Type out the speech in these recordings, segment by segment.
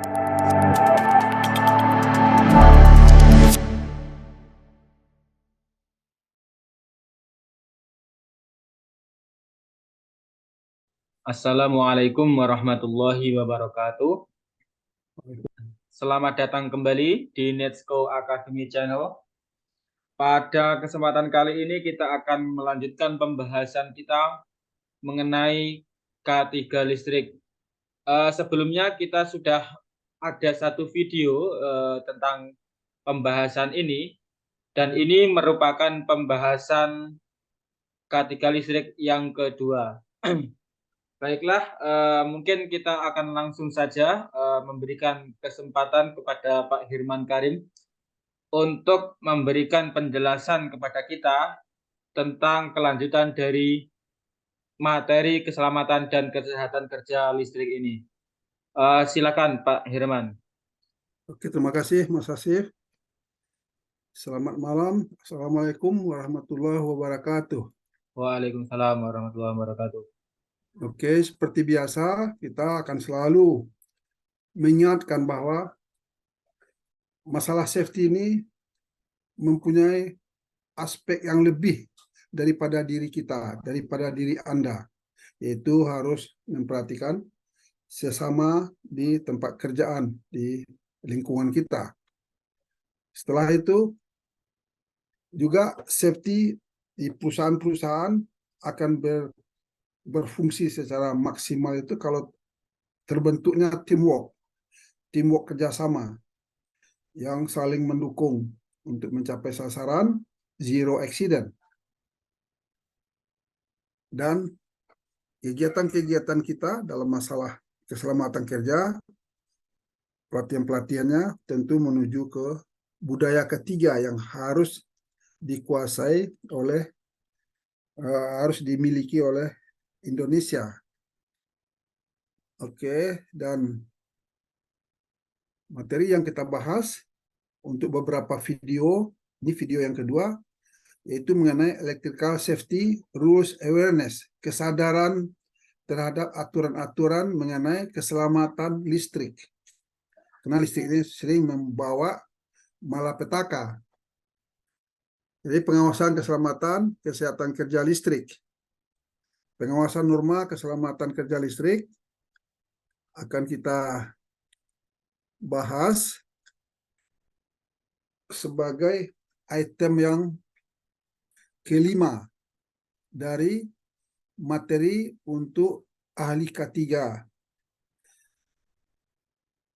Assalamualaikum warahmatullahi wabarakatuh. Selamat datang kembali di Netsco Academy Channel. Pada kesempatan kali ini kita akan melanjutkan pembahasan kita mengenai K3 listrik. Sebelumnya kita sudah ada satu video tentang pembahasan ini, dan ini merupakan pembahasan K3 listrik yang kedua. Baiklah, mungkin kita akan langsung saja memberikan kesempatan kepada Pak Hirman Karim untuk memberikan penjelasan kepada kita tentang kelanjutan dari materi keselamatan dan kesehatan kerja listrik ini. Silakan Pak Hirman. Oke, terima kasih Mas Asif. Selamat malam. Assalamualaikum warahmatullahi wabarakatuh. Waalaikumsalam warahmatullahi wabarakatuh. Oke, seperti biasa kita akan selalu mengingatkan bahwa masalah safety ini mempunyai aspek yang lebih daripada diri kita, daripada diri Anda, yaitu harus memperhatikan sesama di tempat kerjaan, di lingkungan kita. Setelah itu, juga safety di perusahaan-perusahaan akan berfungsi secara maksimal itu kalau terbentuknya teamwork kerjasama yang saling mendukung untuk mencapai sasaran zero accident. Dan kegiatan-kegiatan kita dalam masalah keselamatan kerja, pelatihan-pelatihannya tentu menuju ke budaya ketiga yang harus dikuasai oleh, harus dimiliki oleh Indonesia. Oke, dan materi yang kita bahas untuk beberapa video, ini video yang kedua, yaitu mengenai electrical safety rules awareness, kesadaran terhadap aturan-aturan mengenai keselamatan listrik. Karena listrik ini sering membawa malapetaka. Jadi pengawasan keselamatan kesehatan kerja listrik. Pengawasan norma keselamatan kerja listrik akan kita bahas sebagai item yang kelima dari materi untuk ahli K3.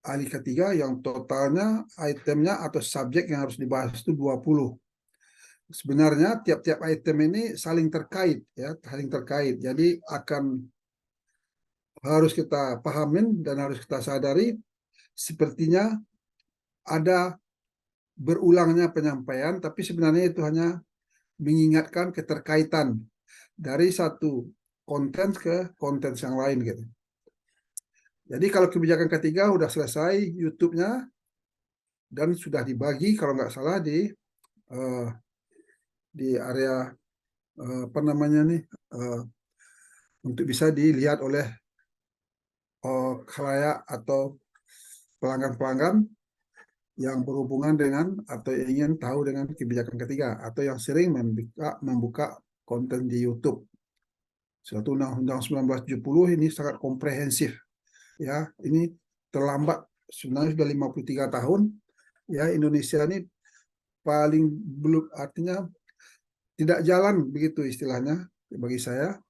Ahli K3 yang totalnya itemnya atau subjek yang harus dibahas itu 20. Sebenarnya tiap-tiap item ini saling terkait, ya, saling terkait. Jadi harus kita pahamin dan harus kita sadari sepertinya ada berulangnya penyampaian, tapi sebenarnya itu hanya mengingatkan keterkaitan dari satu konten ke konten yang lain gitu. Jadi kalau kebijakan ketiga udah selesai YouTube-nya dan sudah dibagi kalau nggak salah di area apa namanya nih untuk bisa dilihat oleh khalayak atau pelanggan-pelanggan yang berhubungan dengan atau ingin tahu dengan kebijakan ketiga atau yang sering membuka konten di YouTube. Suatu Undang-Undang 1970 ini sangat komprehensif, ya. Ini terlambat sebenarnya sudah 53 tahun, ya. Indonesia ini paling belum, artinya tidak jalan begitu istilahnya bagi saya,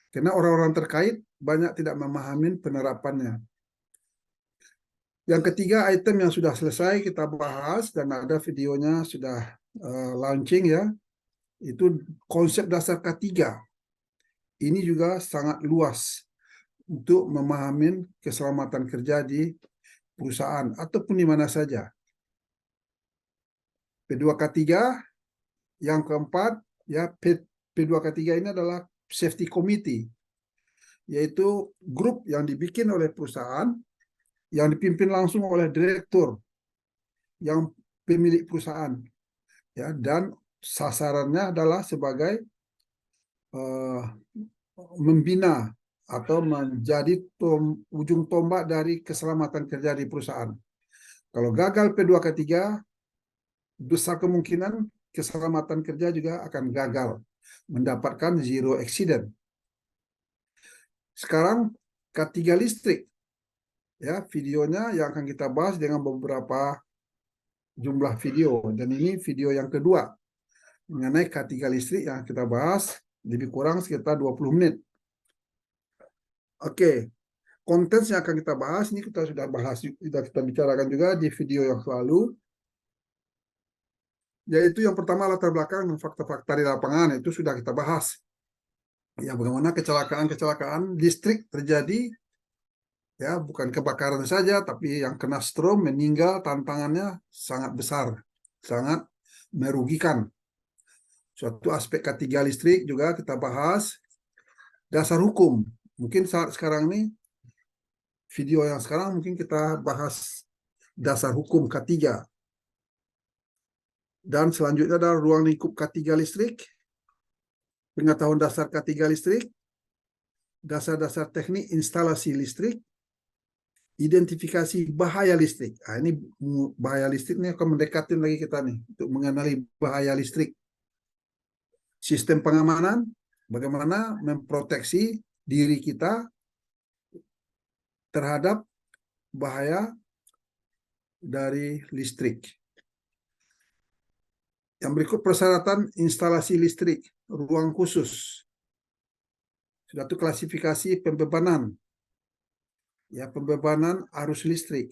karena orang-orang terkait banyak tidak memahami penerapannya. Yang ketiga item yang sudah selesai kita bahas dan ada videonya sudah launching, ya, itu konsep dasar K3. Ini juga sangat luas untuk memahami keselamatan kerja di perusahaan ataupun di mana saja. P2K3 yang keempat, ya, P2K3 ini adalah safety committee, yaitu grup yang dibikin oleh perusahaan yang dipimpin langsung oleh direktur yang pemilik perusahaan, ya, dan sasarannya adalah sebagai membina atau menjadi ujung tombak dari keselamatan kerja di perusahaan. Kalau gagal P2 K3, besar kemungkinan keselamatan kerja juga akan gagal, mendapatkan zero accident. Sekarang K3 listrik, ya, videonya yang akan kita bahas dengan beberapa jumlah video, dan ini video yang kedua mengenai K3 listrik yang kita bahas, lebih kurang sekitar 20 menit. Oke, konten yang akan kita bahas ini kita sudah bahas, sudah kita bicarakan juga di video yang lalu, yaitu yang pertama latar belakang dan fakta-fakta di lapangan, itu sudah kita bahas. Ya, bagaimana kecelakaan listrik terjadi, ya, bukan kebakaran saja, tapi yang kena strom meninggal, tantangannya sangat besar, sangat merugikan. Suatu aspek K3 listrik juga kita bahas, dasar hukum. Mungkin saat sekarang ini, video yang sekarang mungkin kita bahas dasar hukum K3. Dan selanjutnya adalah ruang lingkup K3 listrik, pengetahuan dasar K3 listrik, dasar-dasar teknik instalasi listrik, identifikasi bahaya listrik. Nah, ini bahaya listrik ini akan mendekatin lagi kita nih untuk mengenali bahaya listrik. Sistem pengamanan, bagaimana memproteksi diri kita terhadap bahaya dari listrik. Yang berikut persyaratan instalasi listrik, ruang khusus. Sudah itu klasifikasi pembebanan, ya, pembebanan arus listrik.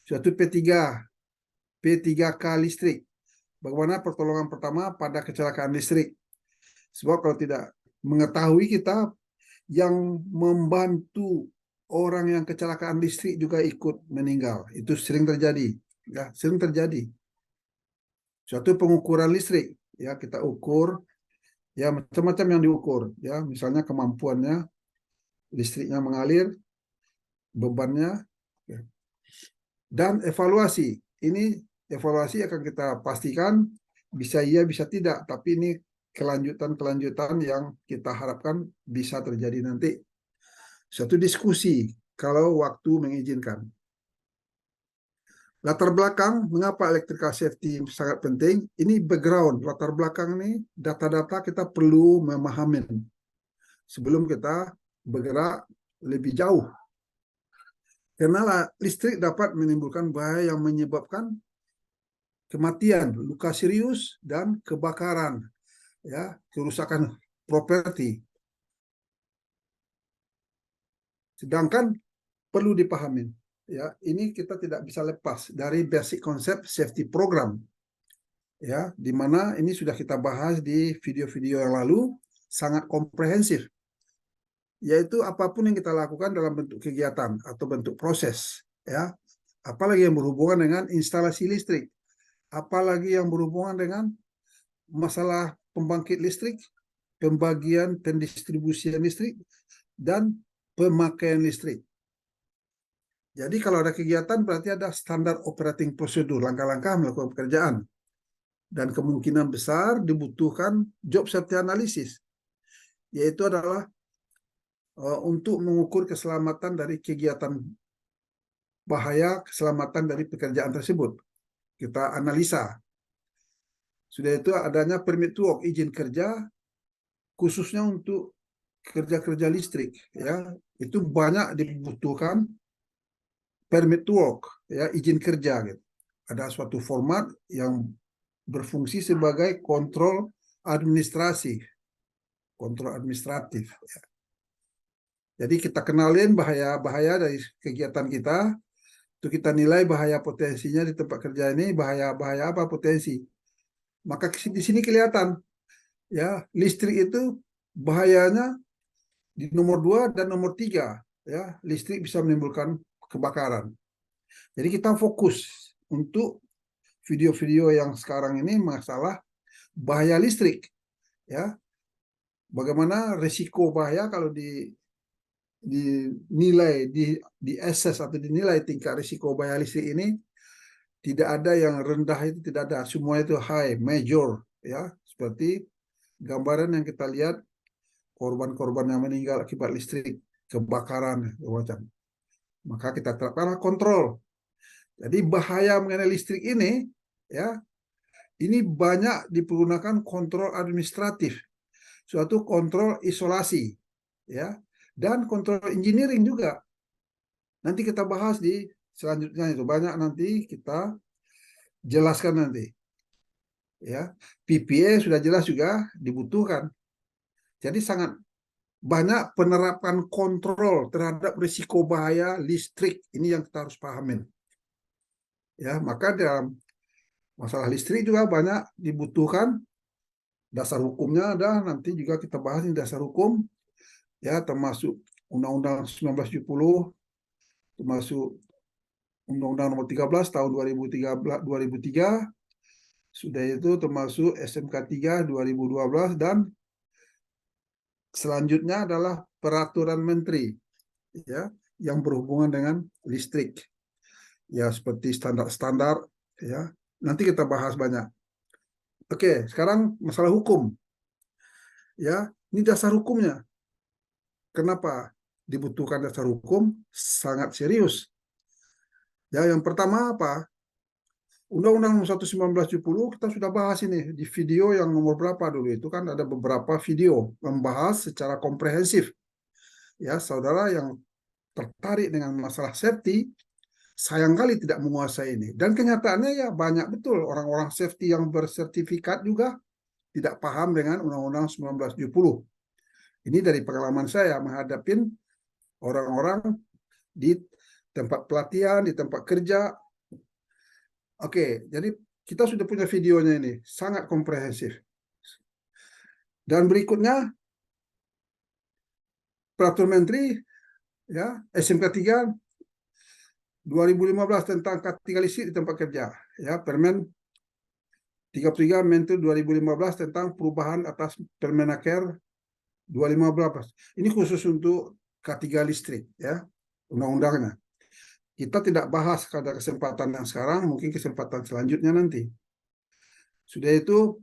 Suatu P3K listrik. Bagaimana pertolongan pertama pada kecelakaan listrik. Sebab kalau tidak mengetahui kita, yang membantu orang yang kecelakaan listrik juga ikut meninggal. Itu sering terjadi. Ya, sering terjadi. Suatu pengukuran listrik, ya, kita ukur, ya, macam-macam yang diukur, ya, misalnya kemampuannya, listriknya mengalir, bebannya, ya. Dan evaluasi. Ini evaluasi akan kita pastikan bisa iya, bisa tidak, tapi ini kelanjutan-kelanjutan yang kita harapkan bisa terjadi nanti. Suatu diskusi kalau waktu mengizinkan. Latar belakang, mengapa electrical safety sangat penting? Ini background, latar belakang ini, data-data kita perlu memahami sebelum kita bergerak lebih jauh. Karena listrik dapat menimbulkan bahaya yang menyebabkan kematian, luka serius, dan kebakaran, ya, kerusakan properti. Sedangkan perlu dipahami, ya, ini kita tidak bisa lepas dari basic konsep safety program, ya, di mana ini sudah kita bahas di video-video yang lalu, sangat komprehensif, yaitu apapun yang kita lakukan dalam bentuk kegiatan atau bentuk proses, ya, apalagi yang berhubungan dengan instalasi listrik, apalagi yang berhubungan dengan masalah pembangkit listrik, pembagian pendistribusian listrik, dan pemakaian listrik. Jadi kalau ada kegiatan berarti ada standar operating prosedur, langkah-langkah melakukan pekerjaan. Dan kemungkinan besar dibutuhkan job safety analysis, yaitu adalah untuk mengukur keselamatan dari kegiatan bahaya, keselamatan dari pekerjaan tersebut. Kita analisa. Sudah itu adanya permit to work, izin kerja, khususnya untuk kerja-kerja listrik, ya, itu banyak dibutuhkan permit to work, ya, izin kerja, gitu. Ada suatu format yang berfungsi sebagai kontrol administratif, ya. Jadi kita kenalin bahaya-bahaya dari kegiatan kita, itu kita nilai bahaya potensinya di tempat kerja ini, bahaya-bahaya apa potensi. Maka di sini kelihatan, ya, listrik itu bahayanya di nomor 2 dan nomor 3, ya, listrik bisa menimbulkan kebakaran. Jadi kita fokus untuk video-video yang sekarang ini masalah bahaya listrik, ya. Bagaimana risiko bahaya kalau dinilai, di assess atau dinilai tingkat risiko bahaya listrik ini, tidak ada yang rendah, itu tidak ada, semua itu high, major, ya, seperti gambaran yang kita lihat korban-korban yang meninggal akibat listrik, kebakaran, macam. Maka kita terapkan kontrol. Jadi bahaya mengenai listrik ini, ya, ini banyak dipergunakan kontrol administratif, suatu kontrol isolasi, ya, dan kontrol engineering juga. Nanti kita bahas di selanjutnya itu banyak nanti kita jelaskan nanti. Ya, PPA sudah jelas juga dibutuhkan. Jadi sangat banyak penerapan kontrol terhadap risiko bahaya listrik ini yang kita harus pahamin. Ya, maka dalam masalah listrik juga banyak dibutuhkan dasar hukumnya ada, nanti juga kita bahas ini dasar hukum ya, termasuk Undang-Undang 1970, termasuk Undang-Undang Nomor 13 tahun 2003, sudah itu termasuk SMK 3 2012, dan selanjutnya adalah peraturan menteri ya yang berhubungan dengan listrik. Ya seperti standar-standar ya. Nanti kita bahas banyak. Oke, sekarang masalah hukum. Ya, ini dasar hukumnya. Kenapa dibutuhkan dasar hukum? Sangat serius. Ya, yang pertama apa? Undang-Undang Nomor 1 1970 kita sudah bahas ini di video yang nomor berapa dulu, itu kan ada beberapa video membahas secara komprehensif. Ya, saudara yang tertarik dengan masalah safety sayangkali tidak menguasai ini. Dan kenyataannya ya banyak betul orang-orang safety yang bersertifikat juga tidak paham dengan Undang-Undang 1970. Ini dari pengalaman saya menghadapin orang-orang di tempat pelatihan, di tempat kerja. Oke, jadi kita sudah punya videonya ini, sangat komprehensif. Dan berikutnya, Peraturan Menteri ya SMK 3 2015 tentang K3 listrik di tempat kerja. Ya, Permen 33 Menteri 2015 tentang perubahan atas Permenaker 2015. Ini khusus untuk K3 listrik ya, undang-undangnya. Kita tidak bahas pada kesempatan yang sekarang, mungkin kesempatan selanjutnya nanti. Sudah itu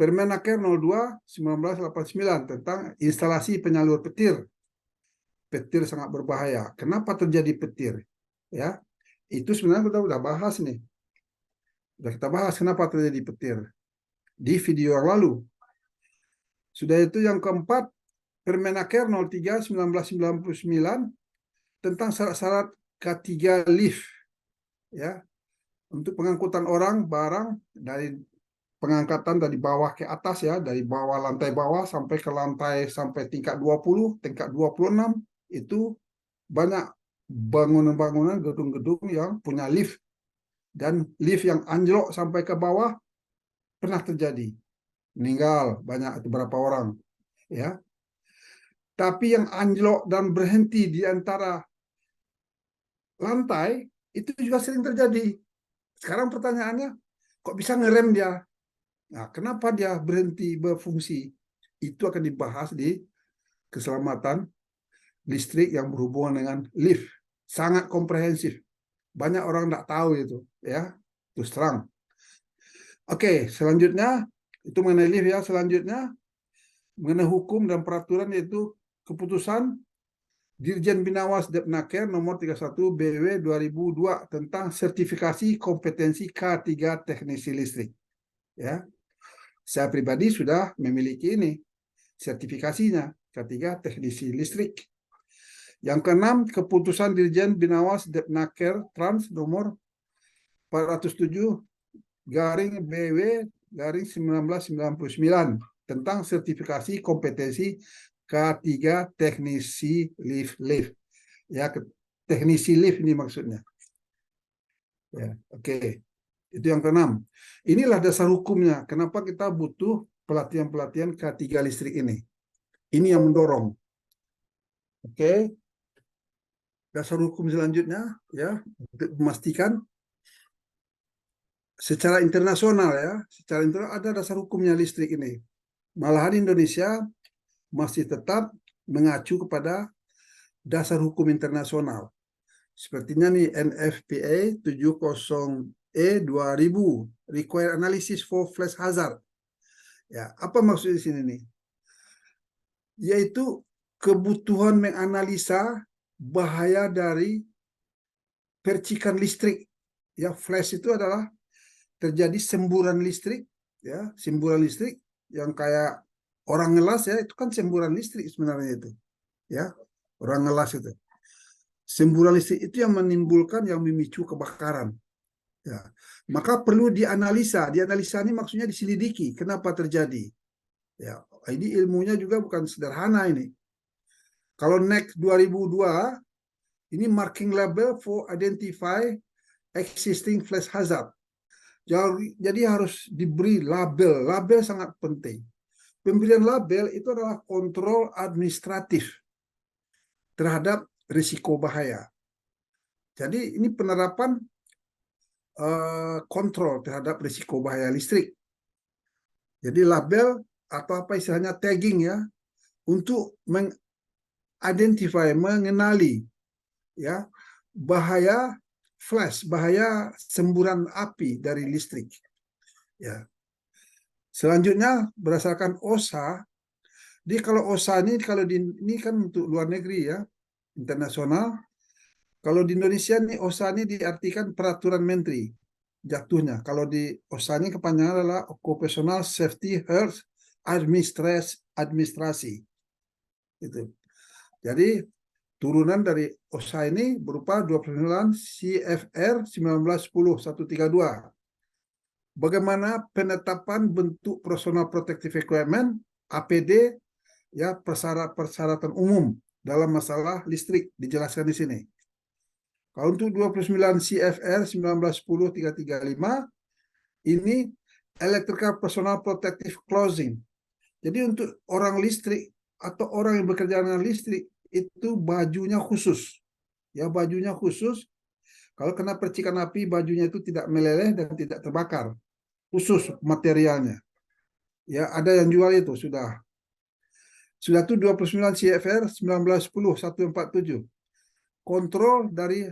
Permenaker 02 1989 tentang instalasi penyalur petir. Petir sangat berbahaya. Kenapa terjadi petir? Ya, itu sebenarnya kita sudah bahas nih. Sudah kita bahas kenapa terjadi petir di video yang lalu. Sudah itu yang keempat, Permenaker 03 1999 tentang syarat-syarat K3 lift ya, untuk pengangkutan orang barang dari pengangkatan dari bawah ke atas ya, dari bawah lantai bawah sampai ke lantai sampai tingkat 20, tingkat 26 itu banyak bangunan-bangunan gedung-gedung yang punya lift, dan lift yang anjlok sampai ke bawah pernah terjadi. Meninggal banyak, itu berapa orang ya. Tapi yang anjlok dan berhenti di antara lantai itu juga sering terjadi. Sekarang pertanyaannya, kok bisa ngerem dia? Nah, kenapa dia berhenti berfungsi? Itu akan dibahas di keselamatan listrik yang berhubungan dengan lift. Sangat komprehensif. Banyak orang tidak tahu itu, ya. Terus terang. Oke, selanjutnya itu mengenai lift ya. Selanjutnya mengenai hukum dan peraturan, yaitu keputusan Dirjen Binawas Depnaker nomor 31 BW 2002 tentang sertifikasi kompetensi K3 teknisi listrik. Ya. Saya pribadi sudah memiliki ini sertifikasinya K3 teknisi listrik. Yang keenam, keputusan Dirjen Binawas Depnaker Trans nomor 407 garing BW garing 1999 tentang sertifikasi kompetensi K3 teknisi lift. Ya, teknisi lift ini maksudnya. Ya, oke. Itu yang keenam. Inilah dasar hukumnya. Kenapa kita butuh pelatihan-pelatihan K3 listrik ini. Ini yang mendorong. Oke. Dasar hukum selanjutnya ya, untuk memastikan secara internasional ya, secara internasional ada dasar hukumnya listrik ini. Malahan Indonesia masih tetap mengacu kepada dasar hukum internasional. Sepertinya nih NFPA 70E 2000 Require Analysis for Flash Hazard. Ya, apa maksud di sini nih? yaitu kebutuhan menganalisa bahaya dari percikan listrik. Ya, flash itu adalah terjadi semburan listrik, ya, semburan listrik yang kayak orang ngelas, ya, itu kan semburan listrik sebenarnya itu, ya, orang ngelas itu. Semburan listrik itu yang menimbulkan, yang memicu kebakaran. Ya, maka perlu dianalisa. Dianalisa ini maksudnya diselidiki kenapa terjadi. Ya, ini ilmunya juga bukan sederhana ini. Kalau NEC 2002 ini marking label for identify existing flash hazard. Jadi harus diberi label. Label sangat penting. Pemberian label itu adalah kontrol administratif terhadap risiko bahaya. Jadi ini penerapan kontrol terhadap risiko bahaya listrik. Jadi label atau apa istilahnya tagging, ya, untuk mengidentify, mengenali, ya, bahaya flash, bahaya semburan api dari listrik. Ya. Selanjutnya berdasarkan OSHA, kalau OSHA ini kan untuk luar negeri, ya, internasional. Kalau di Indonesia nih OSHA ini diartikan peraturan menteri jatuhnya. Kalau di OSHA ini kepanjangan adalah Occupational Safety Health Administrasi. Itu. Jadi turunan dari OSHA ini berupa 29 CFR 1910-132. Bagaimana penetapan bentuk personal protective equipment APD, ya, persyaratan umum dalam masalah listrik dijelaskan di sini. Kalau untuk 29 CFR 1910-335 ini electrical personal protective clothing. Jadi untuk orang listrik atau orang yang bekerja dengan listrik itu bajunya khusus. Ya, bajunya khusus. Kalau kena percikan api, bajunya itu tidak meleleh dan tidak terbakar. Khusus materialnya. Ya, ada yang jual itu sudah. Sudah itu 29 CFR 1910-147. Kontrol dari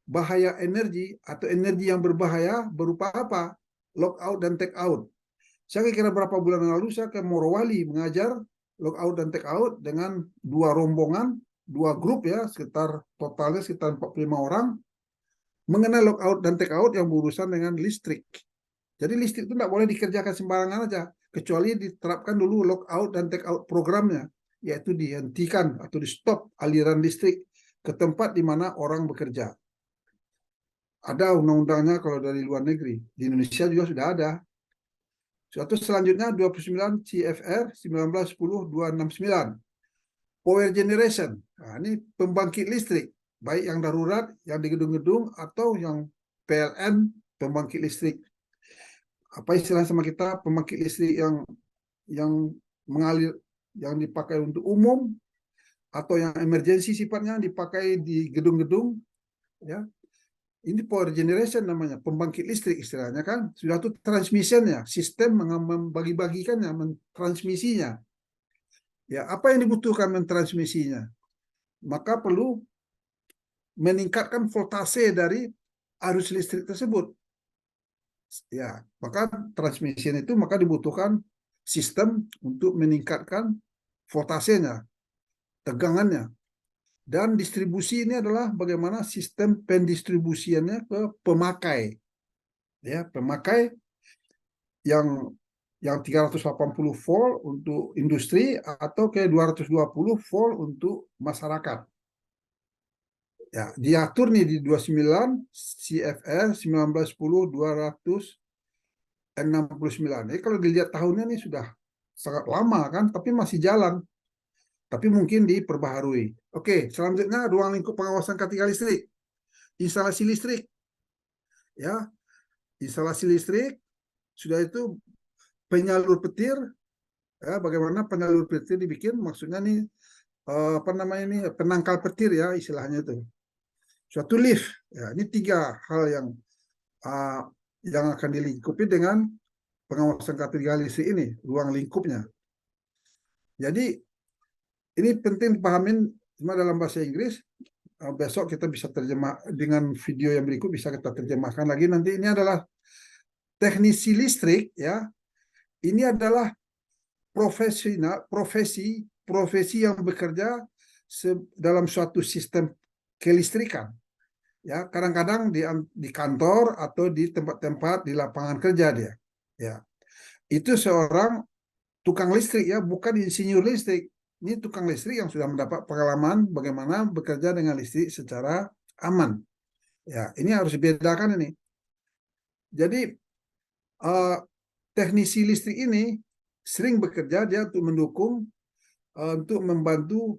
bahaya energi atau energi yang berbahaya berupa apa? Lockout dan take out. Saya kira berapa bulan yang lalu saya ke Morowali mengajar lockout dan take out dengan dua rombongan, dua grup, ya, totalnya sekitar 45 orang mengenai lockout dan take out yang berurusan dengan listrik. Jadi listrik itu tidak boleh dikerjakan sembarangan aja, kecuali diterapkan dulu lockout dan take out programnya, yaitu dihentikan atau di stop aliran listrik ke tempat di mana orang bekerja. Ada undang-undangnya kalau dari luar negeri. Di Indonesia juga sudah ada. Suatu selanjutnya 29 CFR 1910-269. Power generation. Nah, ini pembangkit listrik, baik yang darurat, yang di gedung-gedung, atau yang PLN, pembangkit listrik. Apa istilah sama kita, pembangkit listrik yang mengalir, yang dipakai untuk umum, atau yang emergensi sifatnya dipakai di gedung-gedung, ya. Ini power generation namanya, pembangkit listrik istilahnya kan. Sudah itu transmissionnya, sistem membagi-bagikannya, mentransmisinya. Ya, apa yang dibutuhkan mentransmisinya? Maka perlu meningkatkan voltase dari arus listrik tersebut. Ya, maka transmission itu maka dibutuhkan sistem untuk meningkatkan voltasenya, tegangannya. Dan distribusi ini adalah bagaimana sistem pendistribusiannya ke pemakai. Ya, pemakai yang 380 volt untuk industri atau ke 220 volt untuk masyarakat. Ya, diatur nih di 29 CFR 1910-269. Jadi kalau dilihat tahunnya nih sudah sangat lama kan, tapi masih jalan. Tapi mungkin diperbaharui. Oke, selanjutnya ruang lingkup pengawasan K3 listrik. Instalasi listrik. Ya, instalasi listrik sudah itu penyalur petir. Ya, bagaimana penyalur petir dibikin? Maksudnya nih apa namanya ini, penangkal petir, ya, istilahnya itu. Suatu lift. Ya, ini tiga hal yang akan dilingkupi dengan pengawasan K3 listrik ini, ruang lingkupnya. Jadi ini penting dipahamin, cuma dalam bahasa Inggris. Besok kita bisa terjemah dengan video yang berikut, bisa kita terjemahkan lagi nanti. Ini adalah teknisi listrik, ya. Ini adalah profesi profesi yang bekerja dalam suatu sistem kelistrikan. Ya, kadang-kadang di kantor atau di tempat-tempat di lapangan kerja dia. Ya, itu seorang tukang listrik ya, bukan insinyur listrik. Ini tukang listrik yang sudah mendapat pengalaman bagaimana bekerja dengan listrik secara aman. Ya, ini harus dibedakan ini. Jadi teknisi listrik ini sering bekerja dia untuk mendukung, untuk membantu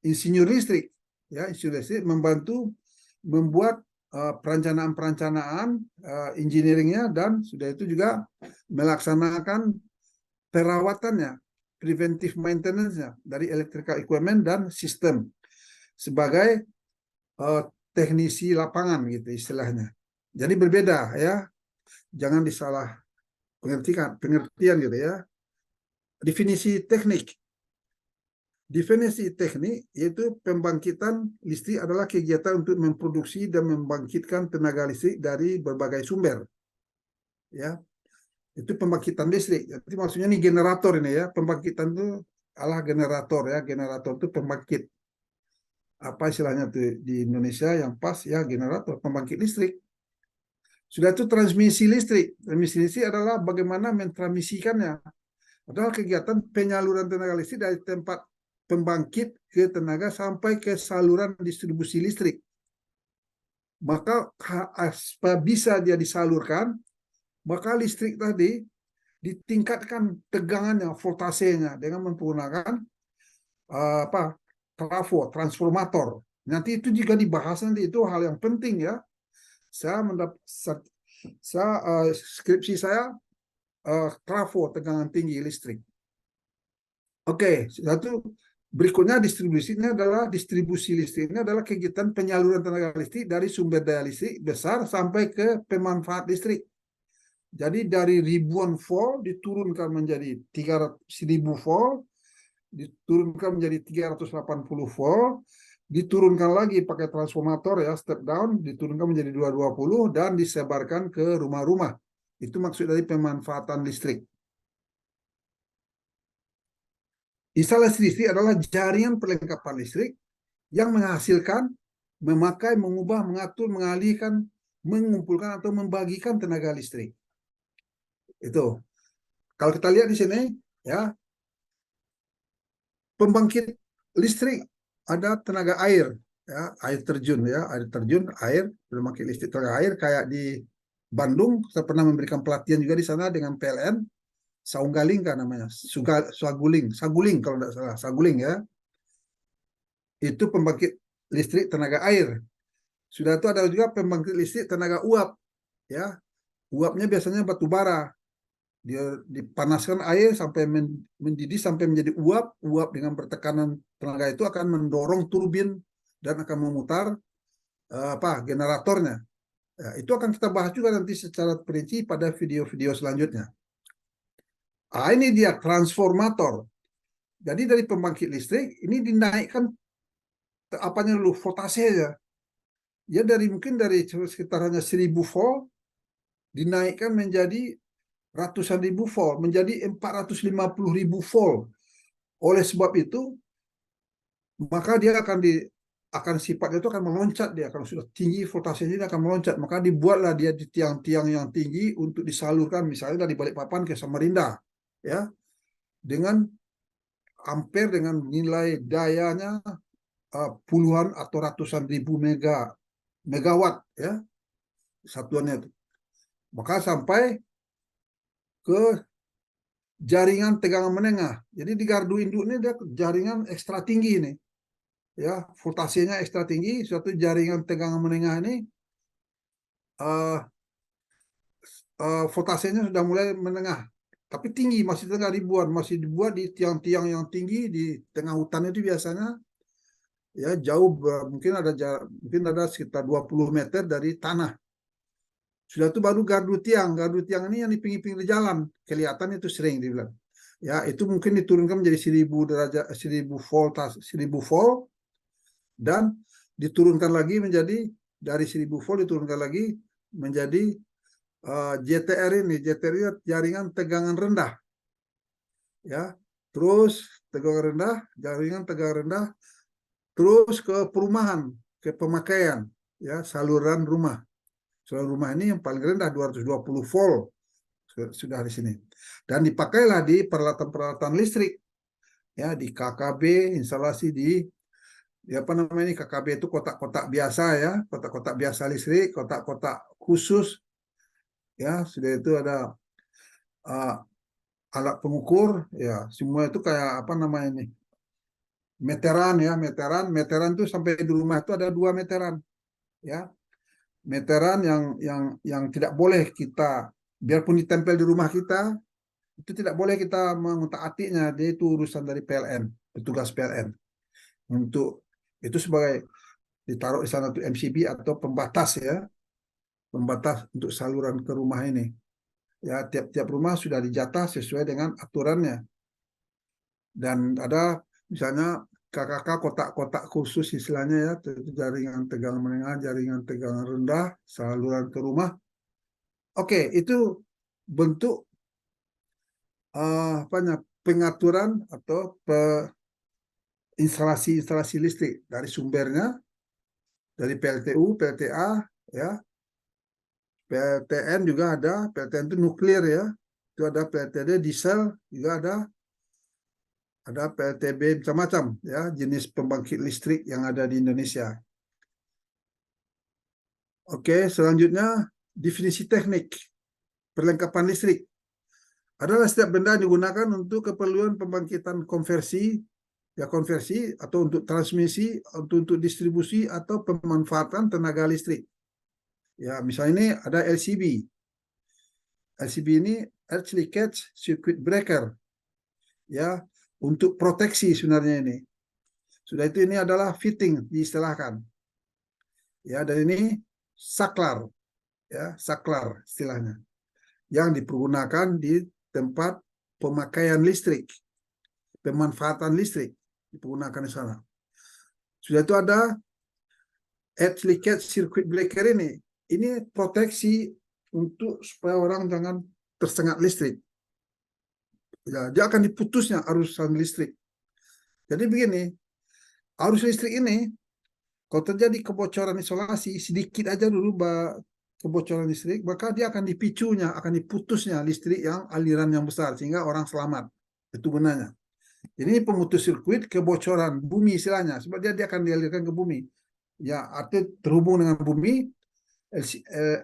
insinyur listrik. Ya, insinyur listrik membantu membuat perencanaan-perencanaan engineeringnya, dan sudah itu juga melaksanakan perawatannya, preventive maintenance-nya dari electrical equipment dan sistem sebagai teknisi lapangan gitu istilahnya. Jadi berbeda ya, jangan disalah pengertian gitu ya. Definisi teknik. Definisi teknik yaitu pembangkitan listrik adalah kegiatan untuk memproduksi dan membangkitkan tenaga listrik dari berbagai sumber. Ya, itu pembangkitan listrik. Jadi maksudnya ini generator ini ya, pembangkitan itu adalah generator ya, generator itu pembangkit. Apa istilahnya tuh di Indonesia yang pas ya, generator, pembangkit listrik. Sudah itu transmisi listrik. Transmisi listrik adalah bagaimana mentransmisikannya. Adalah kegiatan penyaluran tenaga listrik dari tempat pembangkit ke tenaga sampai ke saluran distribusi listrik. Maka bisa dia disalurkan, maka listrik tadi ditingkatkan tegangannya, voltasenya dengan menggunakan trafo, transformator. Nanti itu juga dibahas, nanti itu hal yang penting ya. Skripsi saya trafo, tegangan tinggi listrik. Oke, satu berikutnya distribusinya adalah distribusi listrik. Ini adalah kegiatan penyaluran tenaga listrik dari sumber daya listrik besar sampai ke pemanfaat listrik. Jadi dari ribuan volt diturunkan menjadi 300.000 volt, diturunkan menjadi 380 volt, diturunkan lagi pakai transformator ya, step down, diturunkan menjadi 220 dan disebarkan ke rumah-rumah. Itu maksud dari pemanfaatan listrik. Instalasi listrik adalah jaringan perlengkapan listrik yang menghasilkan, memakai, mengubah, mengatur, mengalihkan, mengumpulkan atau membagikan tenaga listrik. Itu. Kalau kita lihat di sini ya, pembangkit listrik ada tenaga air ya, air terjun ya, air terjun, air, pembangkit listrik tenaga air kayak di Bandung, saya pernah memberikan pelatihan juga di sana dengan PLN. Saunggaling kan namanya, Saguling kalau tidak salah, Saguling ya. Itu pembangkit listrik tenaga air. Sudah itu ada juga pembangkit listrik tenaga uap ya. Uapnya biasanya batu bara. Dia dipanaskan air sampai mendidih sampai menjadi uap. Uap dengan bertekanan tenaga itu akan mendorong turbin dan akan memutar generatornya. Ya, itu akan kita bahas juga nanti secara perinci pada video-video selanjutnya. Ini dia transformator. Jadi dari pembangkit listrik ini dinaikkan apanya dulu, voltasenya. Ya mungkin dari sekitar hanya 1000 volt dinaikkan menjadi ratusan ribu volt, menjadi 450.000 volt. Oleh sebab itu maka dia akan sifatnya itu akan meloncat, dia kalau sudah tinggi voltasenya dia akan meloncat, maka dibuatlah dia di tiang-tiang yang tinggi untuk disalurkan misalnya dari Balikpapan ke Samarinda ya, dengan ampere, dengan nilai dayanya puluhan atau ratusan ribu megawatt ya satuannya itu. Maka sampai ke jaringan tegangan menengah. Jadi di gardu induk ini dia jaringan ekstra tinggi ini. Ya, voltasenya ekstra tinggi, suatu jaringan tegangan menengah ini voltasenya sudah mulai menengah. Tapi tinggi, masih tengah ribuan, masih dibuat di tiang-tiang yang tinggi di tengah hutan itu biasanya ya jauh, mungkin ada sekitar 20 meter dari tanah. Sudah itu baru gardu tiang ini yang di pinggir-pinggir jalan kelihatan, itu sering dibilang ya, itu mungkin diturunkan menjadi 1000 derajat, 1000 volt dan diturunkan lagi menjadi dari 1000 volt diturunkan lagi menjadi JTR ini jaringan tegangan rendah ya. terus tegangan rendah, jaringan tegangan rendah, terus ke perumahan, ke pemakaian, ya, saluran rumah. Saluran rumah ini yang paling rendah 220 volt sudah di sini. Dan dipakailah di peralatan-peralatan listrik, ya, di KKB, instalasi di, ya, apa namanya ini, KKB itu kotak-kotak biasa, ya, kotak-kotak biasa listrik, kotak-kotak khusus, ya, sudah itu ada uh, alat pengukur, ya, semua itu kayak apa namanya ini, meteran, ya, meteran itu sampai di rumah itu ada 2 meteran, ya, meteran yang tidak boleh kita, biarpun ditempel di rumah kita, itu tidak boleh kita mengutak-atiknya, dia itu urusan dari PLN, petugas PLN. Untuk itu sebagai ditaruh di sana untuk MCB atau pembatas, ya, pembatas untuk saluran ke rumah ini. Ya, tiap-tiap rumah sudah dijatah sesuai dengan aturannya. Dan ada misalnya KKK, kotak-kotak khusus istilahnya, ya, jaringan tegangan menengah, jaringan tegangan rendah, saluran ke rumah. Oke, itu bentuk pengaturan atau instalasi listrik dari sumbernya, dari PLTU, PLTA, ya, PLTN juga ada, PLTN itu nuklir, ya, itu ada PLTD diesel juga ada PLTB macam-macam, ya, jenis pembangkit listrik yang ada di Indonesia. Oke, selanjutnya definisi teknik perlengkapan listrik adalah setiap benda yang digunakan untuk keperluan pembangkitan konversi, ya, konversi atau untuk transmisi, untuk distribusi atau pemanfaatan tenaga listrik. Ya, misalnya ini ada LCB. LCB ini Edge Leakage Circuit Breaker, ya, untuk proteksi sebenarnya ini. Sudah itu ini adalah fitting diistilahkan. Ya, dan ini saklar, ya, saklar istilahnya, yang dipergunakan di tempat pemakaian listrik, pemanfaatan listrik dipergunakan di sana. Sudah itu ada Edge Leakage Circuit Breaker ini. Ini proteksi untuk supaya orang jangan tersengat listrik. Ya, dia akan diputusnya arusan listrik. Jadi begini, arus listrik ini kalau terjadi kebocoran isolasi sedikit aja dulu kebocoran listrik, maka dia akan dipicunya, akan diputusnya listrik yang aliran yang besar sehingga orang selamat. Itu gunanya. Ini pemutus sirkuit kebocoran bumi istilahnya, sebab dia akan dialirkan ke bumi. Ya, artinya terhubung dengan bumi.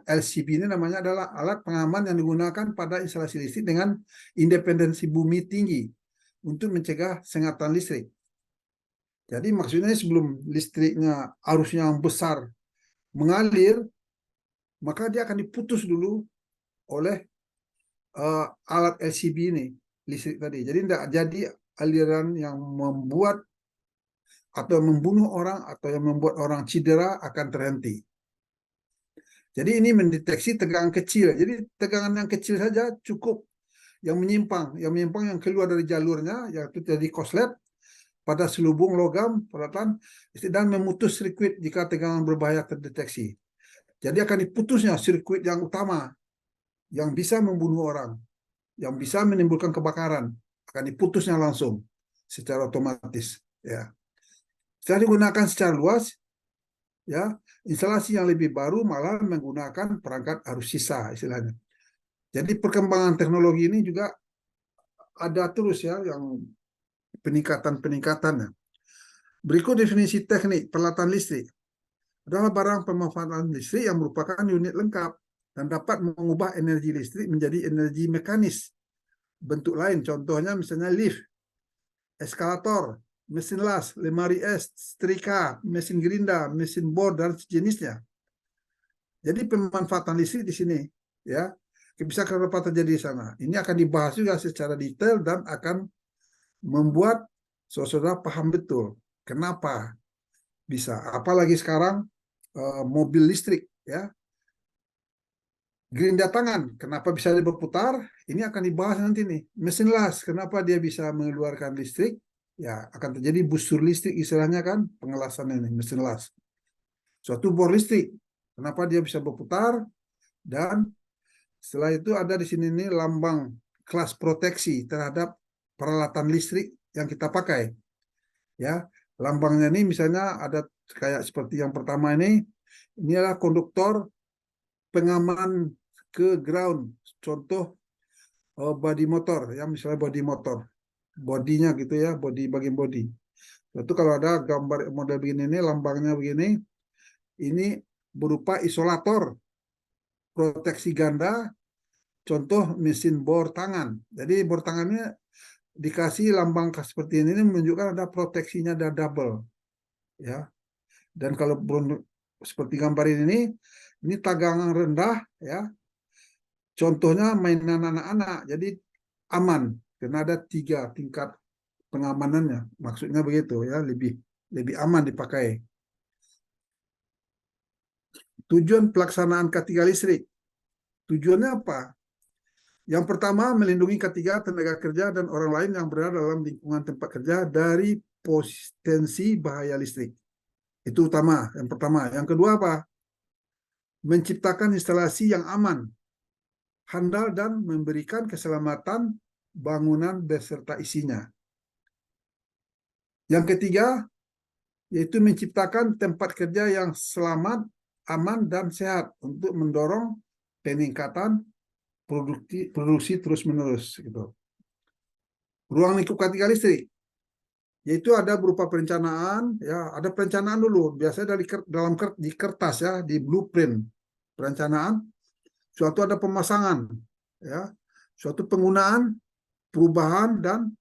LCB ini namanya adalah alat pengaman yang digunakan pada instalasi listrik dengan independensi bumi tinggi untuk mencegah sengatan listrik. Jadi maksudnya sebelum listriknya arusnya yang besar mengalir, maka dia akan diputus dulu oleh alat LCB ini, listrik tadi. Jadi tidak jadi aliran yang membuat atau membunuh orang atau yang membuat orang cedera akan terhenti. Jadi ini mendeteksi tegangan kecil. Jadi tegangan yang kecil saja cukup, yang menyimpang yang keluar dari jalurnya, yaitu dari koslet pada selubung logam peralatan dan memutus sirkuit jika tegangan berbahaya terdeteksi. Jadi akan diputusnya sirkuit yang utama yang bisa membunuh orang, yang bisa menimbulkan kebakaran, akan diputusnya langsung secara otomatis, ya. Setelah digunakan secara luas, ya, instalasi yang lebih baru malah menggunakan perangkat arus sisa istilahnya. Jadi perkembangan teknologi ini juga ada terus, ya, yang peningkatannya. Berikut definisi teknik peralatan listrik. Adalah barang pemanfaatan listrik yang merupakan unit lengkap dan dapat mengubah energi listrik menjadi energi mekanis. Bentuk lain, contohnya misalnya lift, eskalator, mesin las, lemari es, setrika, mesin gerinda, mesin bor, dan sejenisnya. Jadi pemanfaatan listrik di sini, ya, bisa kenapa terjadi di sana. Ini akan dibahas juga secara detail dan akan membuat saudara paham betul kenapa bisa. Apalagi sekarang mobil listrik, ya, gerinda tangan, kenapa bisa dia berputar? Ini akan dibahas nanti nih. Mesin las, kenapa dia bisa mengeluarkan listrik? Ya, akan terjadi busur listrik istilahnya kan, pengelasan ini, mesin las. Suatu bor listrik, kenapa dia bisa berputar? Dan setelah itu ada di sini nih lambang kelas proteksi terhadap peralatan listrik yang kita pakai. Ya, lambangnya ini misalnya ada kayak seperti yang pertama ini adalah konduktor pengaman ke ground. Contoh body motor, ya misalnya body motor, bodinya gitu ya, bagian body. Itu kalau ada gambar model begini ini, lambangnya begini, ini berupa isolator proteksi ganda. Contoh mesin bor tangan. Jadi bor tangannya dikasih lambang seperti ini menunjukkan ada proteksinya, ada double, ya. Dan kalau seperti gambar ini tegangan rendah, ya. Contohnya mainan anak-anak, jadi aman karena ada 3 tingkat pengamanannya. Maksudnya begitu ya, lebih aman dipakai. Tujuan pelaksanaan K3 listrik. Tujuannya apa? Yang pertama, melindungi K3 tenaga kerja dan orang lain yang berada dalam lingkungan tempat kerja dari potensi bahaya listrik. Itu utama, yang pertama. Yang kedua apa? Menciptakan instalasi yang aman, handal, dan memberikan keselamatan bangunan beserta isinya. Yang ketiga, yaitu menciptakan tempat kerja yang selamat, aman, dan sehat untuk mendorong peningkatan produksi terus-menerus. Gitu. Ruang lingkup K3 listrik, yaitu ada berupa perencanaan, ya ada perencanaan dulu, biasanya di kertas ya, di blueprint perencanaan, suatu ada pemasangan, ya, suatu penggunaan, perubahan, dan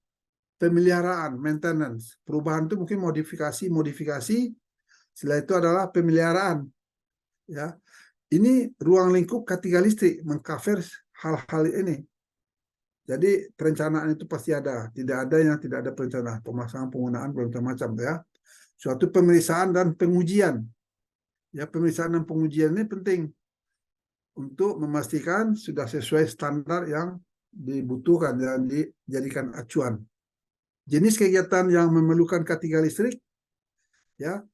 pemeliharaan, maintenance. Perubahan itu mungkin modifikasi, setelah itu adalah pemeliharaan, ya. Ini ruang lingkup K3 listrik mengcover hal-hal ini. Jadi perencanaan itu pasti ada, tidak ada yang tidak ada perencanaan, pemasangan, penggunaan, macam-macam ya. Suatu pemeriksaan dan pengujian. Ya, pemeriksaan dan pengujian ini penting untuk memastikan sudah sesuai standar yang dibutuhkan dan dijadikan acuan. Jenis kegiatan yang memerlukan K3 listrik, ya,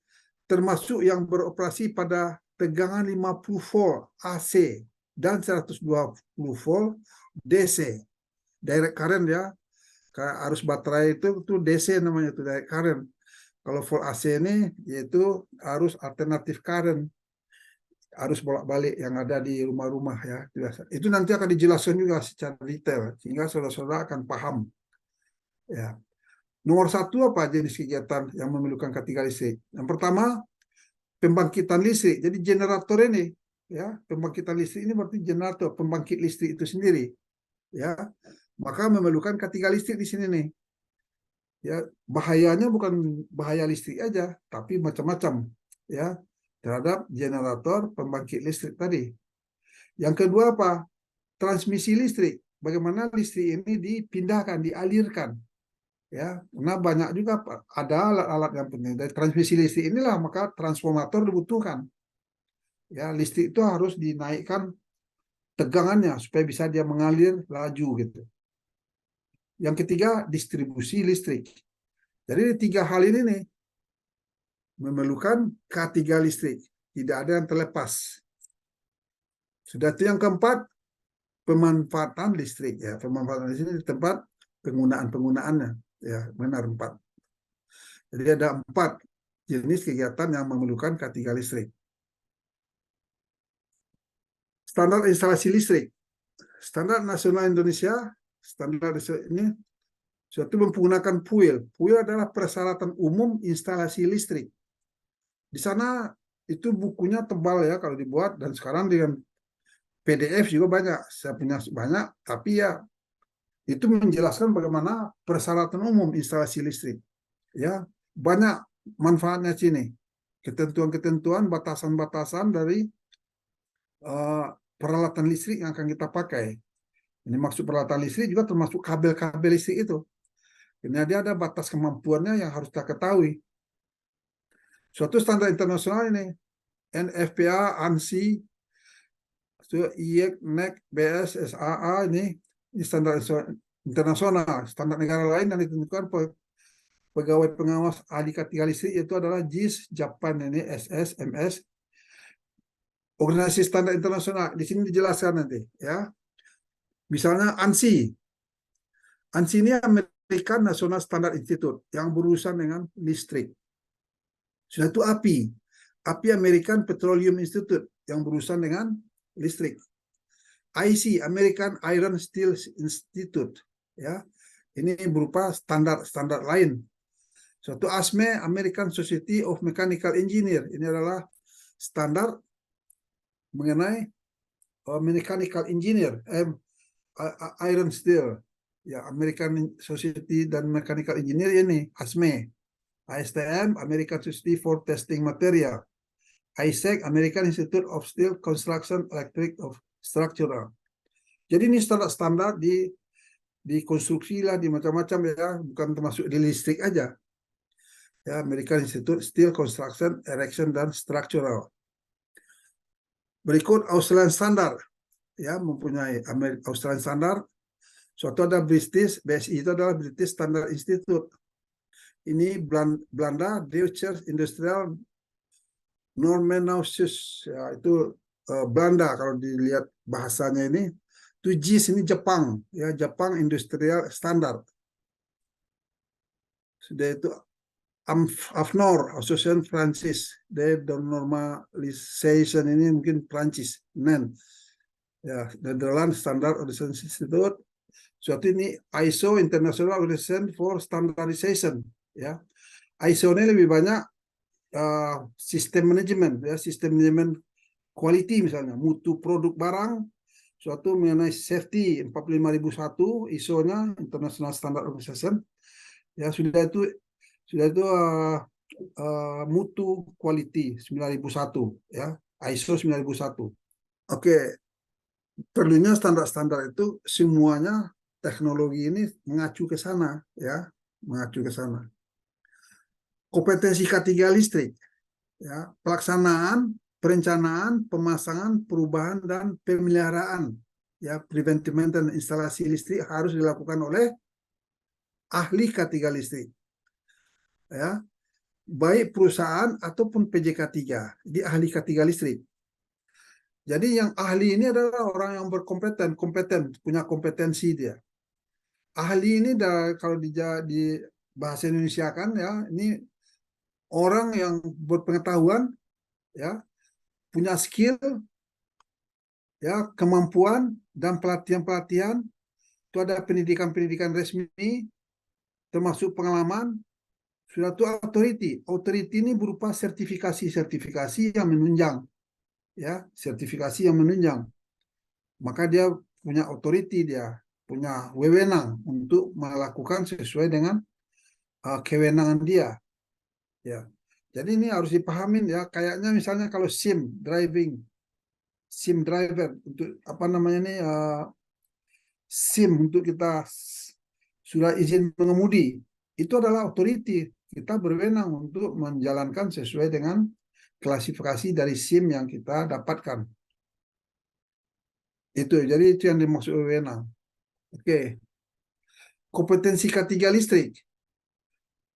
termasuk yang beroperasi pada tegangan 50 volt AC dan 120 volt DC. Direct current ya, kayak arus baterai itu DC namanya, itu direct current. Kalau volt AC ini yaitu arus alternatif current, arus bolak-balik yang ada di rumah-rumah ya. Itu nanti akan dijelaskan juga secara detail sehingga saudara-saudara akan paham. Ya. Nomor 1 apa jenis kegiatan yang memerlukan K3 listrik? Yang pertama, pembangkitan listrik. Jadi generator ini, ya, pembangkitan listrik ini berarti generator, pembangkit listrik itu sendiri, ya. Maka memerlukan K3 listrik di sini nih. Ya, bahayanya bukan bahaya listrik aja, tapi macam-macam, ya, terhadap generator pembangkit listrik tadi. Yang kedua apa? Transmisi listrik. Bagaimana listrik ini dipindahkan, dialirkan. Ya, karena banyak juga ada alat-alat yang penting. Dari transmisi listrik inilah maka transformator dibutuhkan. Ya, listrik itu harus dinaikkan tegangannya supaya bisa dia mengalir laju gitu. Yang ketiga, distribusi listrik. Jadi 3 hal ini nih memerlukan K3 listrik. Tidak ada yang terlepas. Sudah itu yang keempat, pemanfaatan listrik. Ya, pemanfaatan listrik di tempat penggunaannya. Ya, benar 4. Jadi ada 4 jenis kegiatan yang memerlukan K3 listrik. Standar instalasi listrik. Standar nasional Indonesia, standar ini suatu menggunakan PUIL. PUIL adalah persyaratan umum instalasi listrik. Di sana itu bukunya tebal ya kalau dibuat, dan sekarang dengan PDF juga banyak. Saya punya banyak, tapi ya itu menjelaskan bagaimana persyaratan umum instalasi listrik. Ya, banyak manfaatnya sini. Ketentuan-ketentuan, batasan-batasan dari peralatan listrik yang akan kita pakai. Ini maksud peralatan listrik juga termasuk kabel-kabel listrik itu. Ini dia ada batas kemampuannya yang harus kita ketahui. Suatu standar internasional ini, NFPA, ANSI, IEC, NEC, BS, SAA, ini standar internasional. Standar negara lain yang ditentukan pegawai pengawas ahli K3 listrik itu adalah JIS, Japan ini, SS, MS. Organisasi standar internasional, di sini dijelaskan nanti ya. Misalnya ANSI. ANSI ini American National Standard Institute yang berurusan dengan listrik. Sudah itu API American Petroleum Institute yang berurusan dengan listrik. IC American Iron Steel Institute, ya, ini berupa standar lain. Suatu ASME American Society of Mechanical Engineer, ini adalah standar mengenai mechanical engineer, iron steel, ya, American Society dan Mechanical Engineer ini ASME. ASTM American Society for Testing Material. ISEC American Institute of Steel Construction Electric of Structural. Jadi ini standar-standar di konstruksi lah, di macam-macam, ya, bukan termasuk di listrik aja. Ya, American Institute Steel Construction, Erection dan Structural. Berikut Australian Standard, ya, mempunyai Australian Standard. Suatu ada British, BSI itu adalah British Standard Institute. Ini Belanda, Deutsche Industrial Normenausus, ya, itu Belanda kalau dilihat bahasanya ini. Itu JIS ini Jepang, ya, Jepang Industrial Standard. Sudah itu AFNOR, Association Francis, de Normalization ini mungkin Prancis, NEN, ya, Netherlands Standard Organization Institute. Suatu ini ISO International Organization for Standardization, ya. ISO ini lebih banyak sistem manajemen, ya, sistem manajemen quality, misalnya mutu produk barang, suatu mengenai safety 45001 ISO-nya International Standard Organization, ya, sudah itu mutu quality 9001, ya, ISO 9001. Oke, perlunya standar-standar itu semuanya teknologi ini mengacu ke sana, ya, mengacu ke sana. Kompetensi K3 listrik, ya, pelaksanaan, perencanaan, pemasangan, perubahan dan pemeliharaan, ya, preventive maintenance instalasi listrik harus dilakukan oleh ahli K3 listrik, ya, baik perusahaan ataupun PJK3. Jadi ahli K3 listrik. Jadi yang ahli ini adalah orang yang kompeten, punya kompetensi dia. Ahli ini kalau di bahasa Indonesia kan, ya, ini orang yang berpengetahuan, ya, punya skill, ya, kemampuan dan pelatihan-pelatihan. Itu ada pendidikan-pendidikan resmi, termasuk pengalaman. Sudah itu authority. Authority ini berupa sertifikasi yang menunjang, ya, sertifikasi yang menunjang. Maka dia punya authority, dia punya wewenang untuk melakukan sesuai dengan kewenangan dia, ya. Jadi ini harus dipahamin, ya, kayaknya misalnya kalau sim driver untuk apa namanya ini, SIM untuk kita sudah izin mengemudi, itu adalah authority. Kita berwenang untuk menjalankan sesuai dengan klasifikasi dari SIM yang kita dapatkan. Jadi itu yang dimaksud wewenang. Oke. Kompetensi K3 listrik,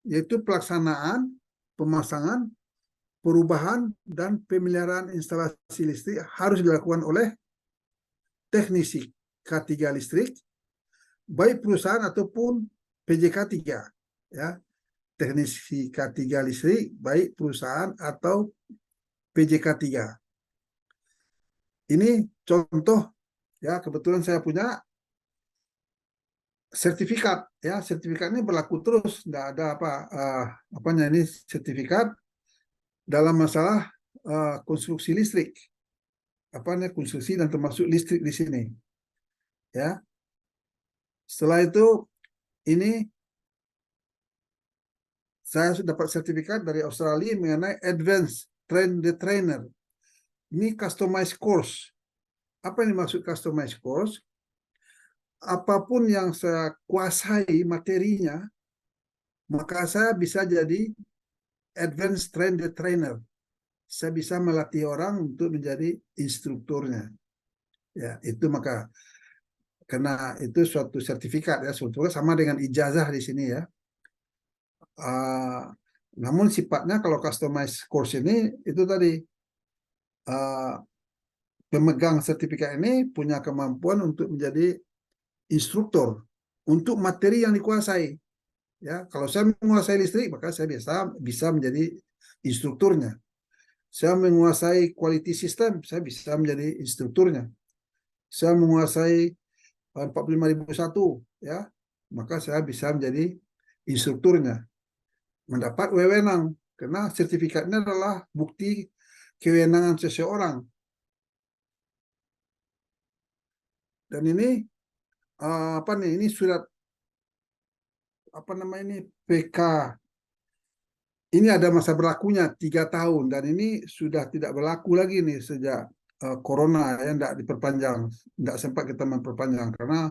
yaitu pelaksanaan, pemasangan, perubahan, dan pemeliharaan instalasi listrik harus dilakukan oleh teknisi K3 listrik, baik perusahaan ataupun PJK3, ya, teknisi K3 listrik, baik perusahaan atau PJK3. Ini contoh, ya, kebetulan saya punya sertifikat, ya, sertifikat ini berlaku terus, nggak ada apanya ini sertifikat dalam masalah konstruksi listrik, konstruksi dan termasuk listrik di sini, ya. Setelah itu ini saya sudah dapat sertifikat dari Australia mengenai Advanced Train the Trainer. Ini customized course. Apa yang dimaksud customized course? Apapun yang saya kuasai materinya, maka saya bisa jadi Advanced Train the Trainer. Saya bisa melatih orang untuk menjadi instrukturnya. Ya, itu maka karena itu suatu sertifikat, ya, sebetulnya sama dengan ijazah di sini, ya. Namun sifatnya kalau customized course ini itu tadi pemegang sertifikat ini punya kemampuan untuk menjadi instruktur untuk materi yang dikuasai. Ya, kalau saya menguasai listrik, maka saya bisa menjadi instrukturnya. Saya menguasai quality system, saya bisa menjadi instrukturnya. Saya menguasai 45001, ya, maka saya bisa menjadi instrukturnya. Mendapat wewenang, karena sertifikatnya adalah bukti kewenangan seseorang. Dan ini apa nih? Ini surat apa namanya ini, PK. Ini ada masa berlakunya 3 tahun, dan ini sudah tidak berlaku lagi nih sejak corona, ya, tidak diperpanjang, tidak sempat kita memperpanjang karena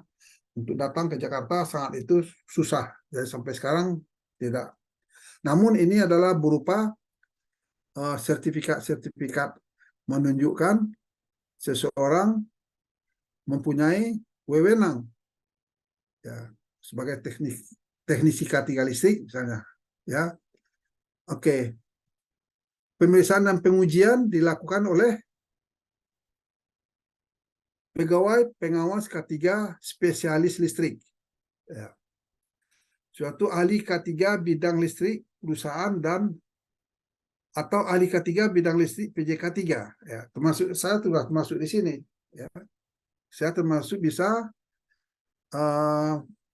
untuk datang ke Jakarta sangat itu susah. Jadi sampai sekarang tidak. Namun ini adalah berupa sertifikat-sertifikat menunjukkan seseorang mempunyai wewenang, ya, sebagai teknisi K3 listrik misalnya, ya. Oke. Pemeriksaan dan pengujian dilakukan oleh pegawai pengawas K3 spesialis listrik, ya. Suatu ahli K3 bidang listrik perusahaan dan atau ahli K3 bidang listrik PJK3, ya. Termasuk saya sudah termasuk di sini, ya. Saya termasuk bisa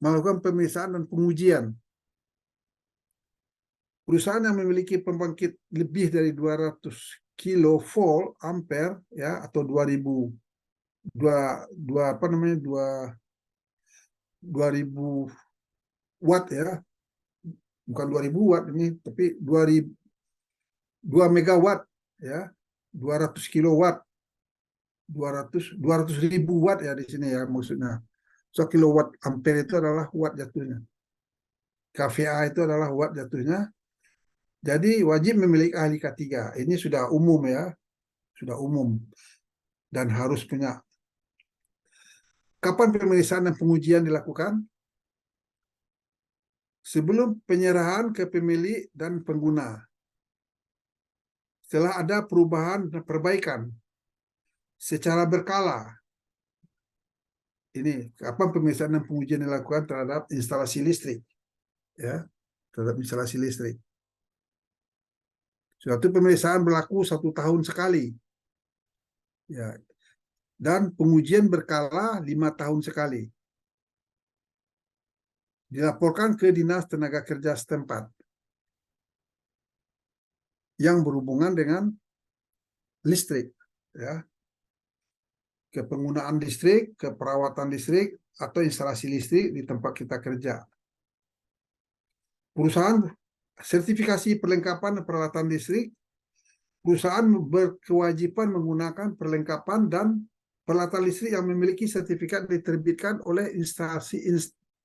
melakukan pemeriksaan dan pengujian. Perusahaan yang memiliki pembangkit lebih dari 200 kilovolt ampere, ya, atau 2000 apa namanya 2000 watt, ya, bukan 2000 watt ini, tapi 2 megawatt, ya, 200 kilowatt, 200 ribu watt, ya, di sini, ya, maksudnya. So kilowatt ampere itu adalah watt jatuhnya. kVA itu adalah watt jatuhnya. Jadi wajib memiliki ahli K3. Ini sudah umum, ya, sudah umum dan harus punya. Kapan pemeriksaan dan pengujian dilakukan? Sebelum penyerahan ke pemilik dan pengguna. Setelah ada perubahan dan perbaikan secara berkala. Ini kapan pemeriksaan dan pengujian dilakukan terhadap instalasi listrik, ya, terhadap instalasi listrik. Suatu pemeriksaan berlaku 1 tahun sekali, ya, dan pengujian berkala 5 tahun sekali. Dilaporkan ke Dinas Tenaga Kerja setempat yang berhubungan dengan listrik, ya, ke penggunaan listrik, ke perawatan listrik, atau instalasi listrik di tempat kita kerja. Perusahaan sertifikasi perlengkapan peralatan listrik, perusahaan berkewajiban menggunakan perlengkapan dan peralatan listrik yang memiliki sertifikat diterbitkan oleh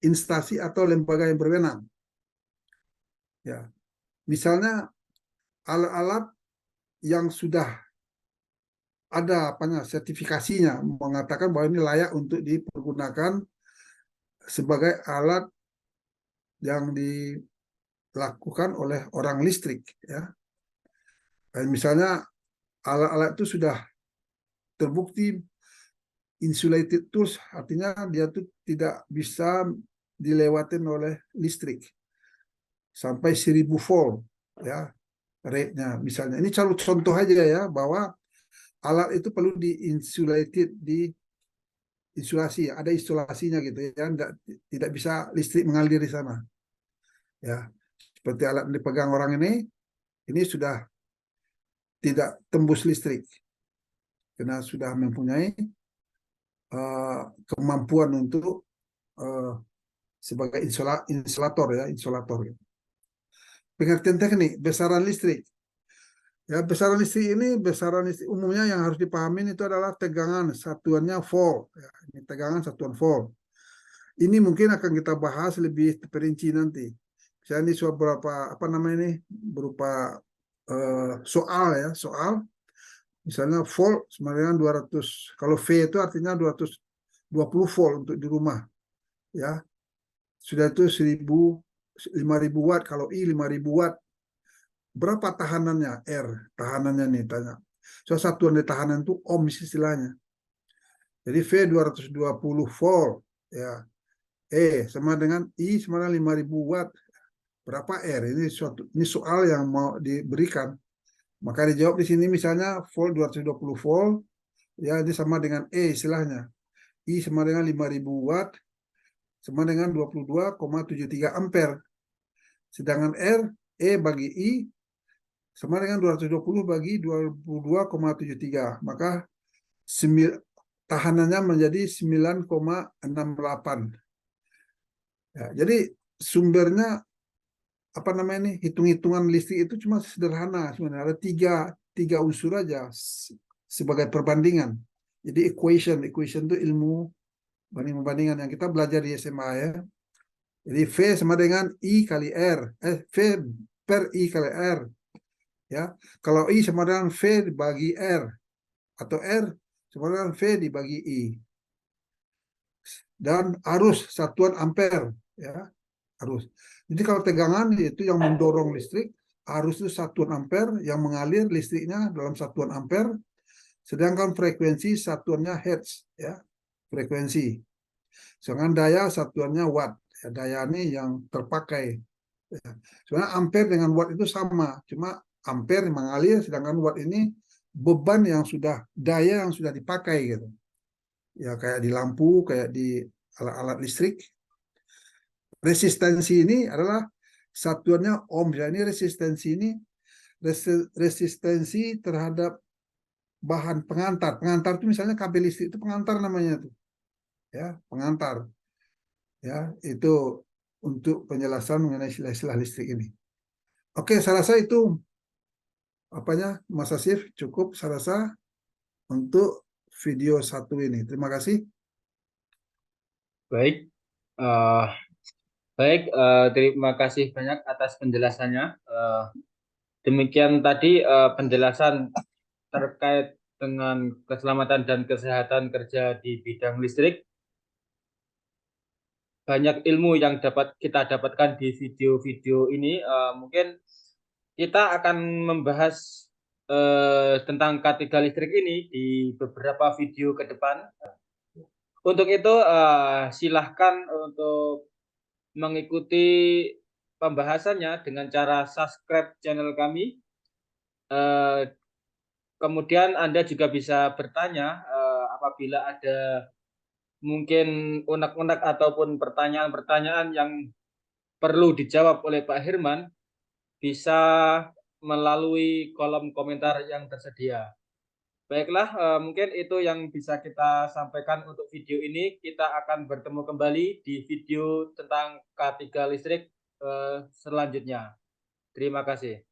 instansi atau lembaga yang berwenang. Ya, misalnya alat-alat yang sudah ada sertifikasinya mengatakan bahwa ini layak untuk dipergunakan sebagai alat yang dilakukan oleh orang listrik, ya. Dan misalnya alat-alat itu sudah terbukti insulated tools, artinya dia tuh tidak bisa dilewatin oleh listrik sampai 1000 volt, ya, rate-nya. Misalnya ini contoh aja, ya, bahwa alat itu perlu di-insulated, di insulasi, ada isolasinya gitu, ya, tidak bisa listrik mengalir di sana, ya. Seperti alat yang dipegang orang ini sudah tidak tembus listrik karena sudah mempunyai kemampuan untuk sebagai insulator, ya, insulator. Pengertian teknik besaran listrik. Ya, besaran listrik umumnya yang harus dipahami itu adalah tegangan satuannya volt. Ya, ini tegangan satuan volt. Ini mungkin akan kita bahas lebih terperinci nanti. Misalnya ini beberapa apa namanya ini berupa soal, ya, soal. Misalnya volt sama dengan 200. Kalau V itu artinya 220 volt untuk di rumah, ya. Sudah itu 5000 watt. Kalau I 5000 watt. Berapa tahanannya? R, tahanannya nih tanya. So, satuan dari tahanan itu ohm istilahnya. Jadi V 220 volt, ya. sama dengan I sama dengan 5.000 watt. Berapa R? Ini soal yang mau diberikan. Maka dijawab di sini misalnya volt 220 volt, ya ini sama dengan istilahnya. I sama dengan 5.000 watt, sama dengan 22,73 ampere. Sedangkan R, bagi I, sama dengan 220 bagi 22,73. Maka tahanannya menjadi 9,68. Ya, jadi sumbernya apa namanya nih, hitung-hitungan listrik itu cuma sederhana, sebenarnya ada tiga unsur aja sebagai perbandingan. Jadi equation itu ilmu banding-bandingan yang kita belajar di SMA ya. Jadi V sama dengan I kali R, V per I kali R. Ya, kalau I sama dengan V dibagi R, atau R sama dengan V dibagi I. Dan arus satuan ampere, ya, arus. Jadi kalau tegangan itu yang mendorong listrik, arus itu satuan ampere, yang mengalir listriknya dalam satuan ampere, sedangkan frekuensi satuannya hertz, ya, frekuensi. Sedangkan daya satuannya watt, ya, daya ini yang terpakai. Ya. Sebenarnya ampere dengan watt itu sama, cuma ampere mengalir, sedangkan watt ini beban yang sudah, daya yang sudah dipakai gitu. Ya kayak di lampu, kayak di alat-alat listrik. Resistensi ini adalah satuannya ohm. Ya, ini resistensi ini resistensi terhadap bahan pengantar. Pengantar itu misalnya kabel listrik itu pengantar namanya tuh. Ya, pengantar. Ya, itu untuk penjelasan mengenai istilah-istilah listrik ini. Oke, saya rasa itu apanya Mas Asif cukup saya rasa untuk video satu ini. Terima kasih. Baik, terima kasih banyak atas penjelasannya. Demikian tadi penjelasan terkait dengan keselamatan dan kesehatan kerja di bidang listrik. Banyak ilmu yang dapat kita dapatkan di video-video ini. Mungkin kita akan membahas tentang K3 listrik ini di beberapa video ke depan. Untuk itu silahkan untuk mengikuti pembahasannya dengan cara subscribe channel kami. Kemudian Anda juga bisa bertanya apabila ada mungkin unek-unek ataupun pertanyaan-pertanyaan yang perlu dijawab oleh Pak Herman, bisa melalui kolom komentar yang tersedia. Baiklah, mungkin itu yang bisa kita sampaikan untuk video ini. Kita akan bertemu kembali di video tentang K3 listrik selanjutnya. Terima kasih.